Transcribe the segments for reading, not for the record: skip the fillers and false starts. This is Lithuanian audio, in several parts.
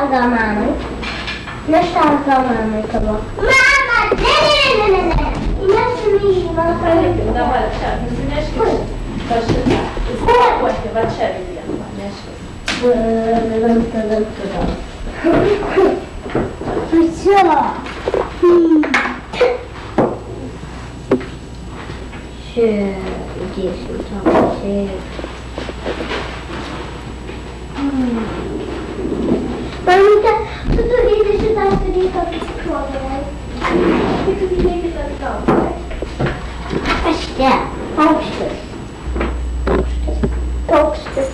Šalgā mamai. Nešalgā mamai kabo. Mama, ne. Nešamīja, man Palikam, давай, čia, nusineškis. Va šitą. Įsipakuoti, va čia vietą, neškis. Все. Иди сюда. Мамita, tu devia ajudar a fazer a escola, né? O que tu diria que tá legal, pai? Acho que é. Postas.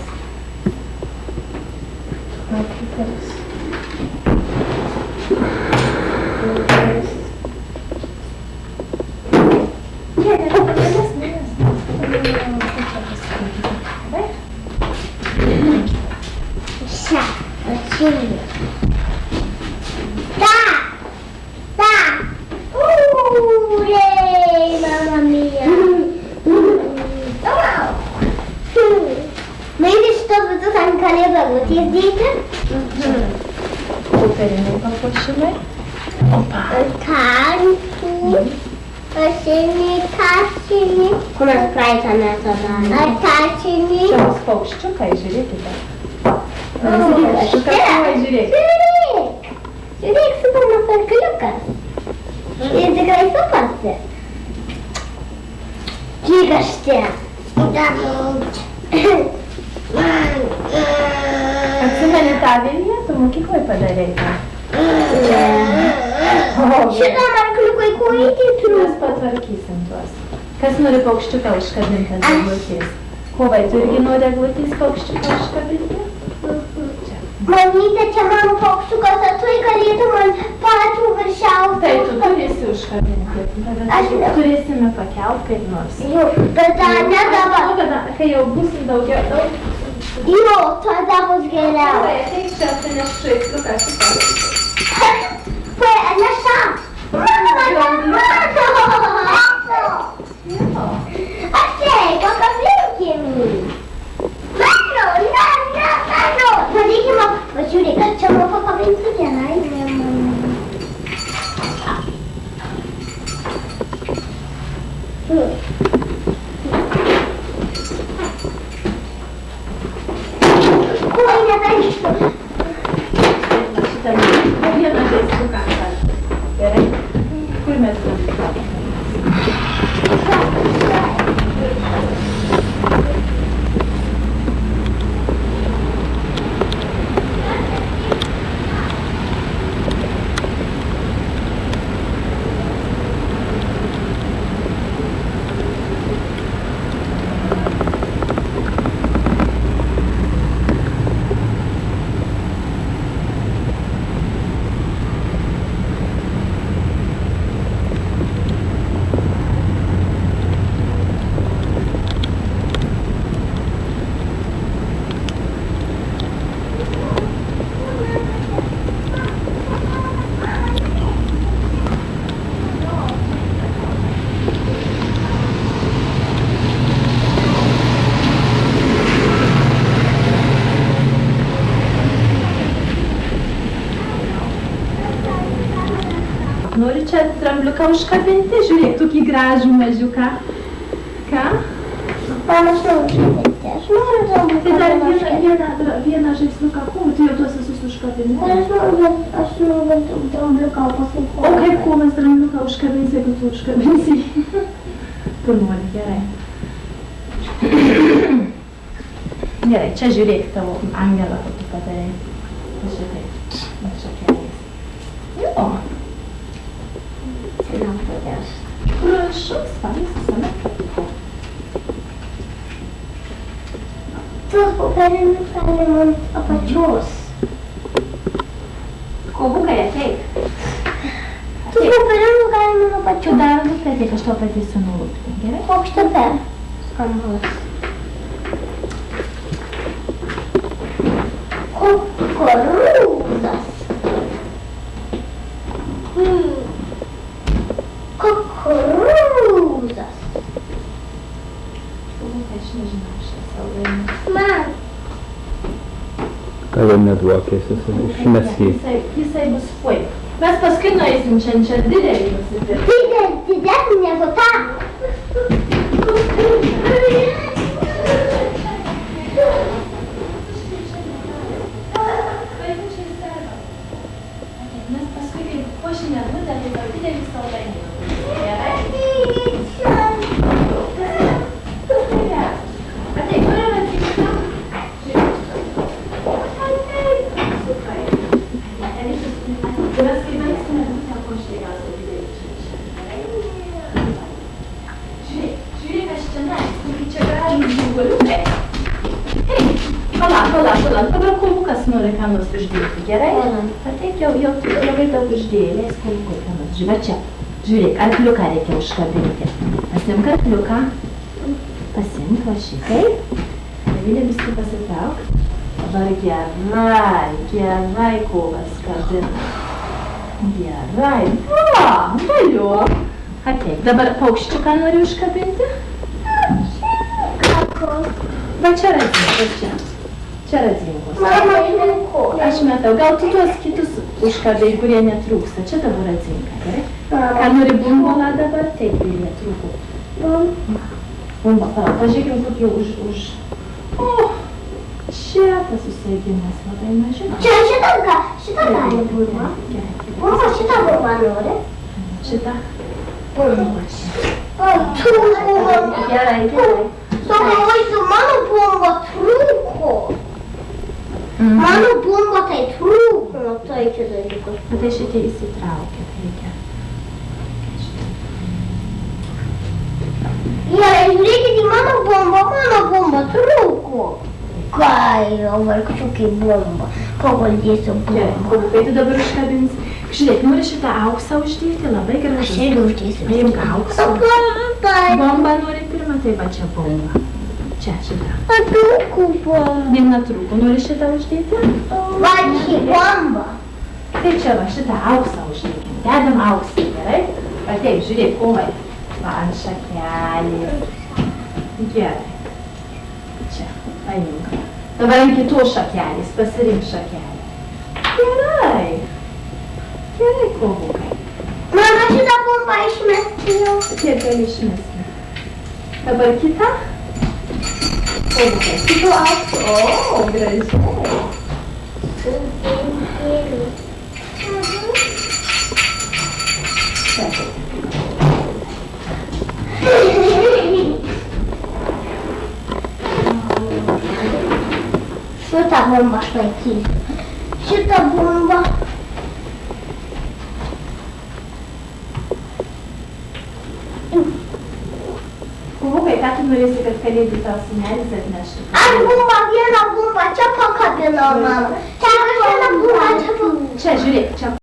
Mamma mia! Что там коллега вот ездит? Попелину попушили. Опа. Кашини. Como é que faz a nessa dana? Кашини. Сейчас paukščiuką žiūrėkite. Paukščiuką žiūrėkite. Žiūrėk, su mano perkliukas. Ir tikrai supasi. Kigaštė. Atsimeni tą Viliją, tu mokyklai padarei tą? Šitam arkliukui kojytį turiu. Mes patvarkysim tuos. Kas nori paukščiuką užkabinti ant eglutės? Kovai, tu irgi nori eglutės paukščiuką užkabinti? Mamytė, čia mano paukščiukas, o tu galėtų man pačių viršiausių. Tai tu turėsi užkabinti. Turėsime pakelt kaip nors. Jo, bet ne dabar. Kai jau busim daugiau. Jo, tada bus geriau. Kovai, ateik čia atsineš žaisliuką šitą. Atneš tam. Ateik, pakabinkim jį. Mano. Padėkime, pažiūrėk, čia man pakabinti vienai. Oi, nedarysiu. Šitą vieną žaisliuką. Gerai? Kur mes Nori čia drambliuką užkabinti? Žiūrėk, tokį gražų mažiuką. Ką? Mama, aš noriu užkabinti. Aš noriu drambliuką. Tai dar vieną žaisliuką kūmų, tu jau tuos visus užkabinti. Aš noriu drambliuką pasakyti. O kaip kūmas drambliuką užkabinsi, jeigu tu užkabinsi? Tu nori, gerai. Gerai, čia žiūrėk tavo angelą, kokį padarei. Žiūrėk, šakeliais. Jo. Prašau, spalis visame patiko. Tuos popierinius galima ant apačios. Kovukai, ateik. Tuos popierinius galima ant Tu apačios. dar nupėdėk, aš to padėsiu nulupti, gerai? Koks tave? Skambus. Kukurūzas. Kukurūzas. Kovukai, aš nežinau šitą saldainį. Man. Ką jam mane duokėsi, išmes jį. Jisai bus puik. Mes paskui nueisim čia didelį nusipirkti. Didesnį negu tą. Mes paskui kaip puošinę būdą, tai tau didelį saldainį. Gerai? Ateik, kur yra atsikita? Mes kai baigsime būtent puošti gausiu didelį šešą. Žiūrėk, aš čia nais, čia gražų žiguliukai. Hei, palauk, dabar kulkas nori ką nors uždėti, gerai? Ateik, jau labai daug uždėjai, leis kulkui ką nors. Va čia, žiūrėk, arkliuką reikia užkabinti. Pasimk arkliuką. Pasimk va šitaip. Davilė viską pasitrauk. Dabar gerai kovas kabina. Gerai, valio. Ateik, dabar paukščiuką nori užkabinti? Va čia radzinkos, čia radzinkos. Mama, žinau. Aš matau, gal tu tuos kitus užkabinti, kurie netrūksta. Čia dabar radzinka, gerai? Ką nori bumbolą dabar? Taip, kurie trūko. Bumba, pažiūrėkim, kaip jau už... O, čia tas susėgimas labai mažiau. Čia šitą gali būti. Mama, šitą bumba nori. Šitą? Bumba. Gerai. Sako, mano bumba trūko. Mano bumba tai trūko, tai čia dalykus. Tai šitie įsitraukia, reikia. Gerai, žiūrėkit į mano bumba trūko. Kai, o var kažkokia bumba. Pavaldėsiu bumbą. Gerai, tu dabar užkabins. Žiūrėk, nori šitą auksą uždėti, labai gražus. Aš irgi uždėsiu. Paimk auksą. Bombą nori pirmą, tai va čia bomba. Čia šitą. Trūko bumba. Viena trūko, nori šitą uždėti? Va, ši bumba. Tai čia va šitą auksą uždėkim. Dedam auksą, gerai? Va taip, žiūrėk, oi. Va ant šakelės. Gerai. Čia, paimk. Dabar ant kitos šakelės, pasirink šakelę. Gerai. Gerai, kovukai. Mama, šitą bumbą išmesti jau. Kiek gali išmesti? Dabar kita. Kovukai. Kitų auksų. O, gražiai. Šitą bumbą aš laikysiu. Šitą bumbą. Kovukai, ką tu norėsi, kad kalėdų tau senelis atneštų? Aš bumbą, vieną bumbą čia pakabinau, mama. Čia aš vieną bumbą čia pakabinau. Čia, žiūrėk, čia.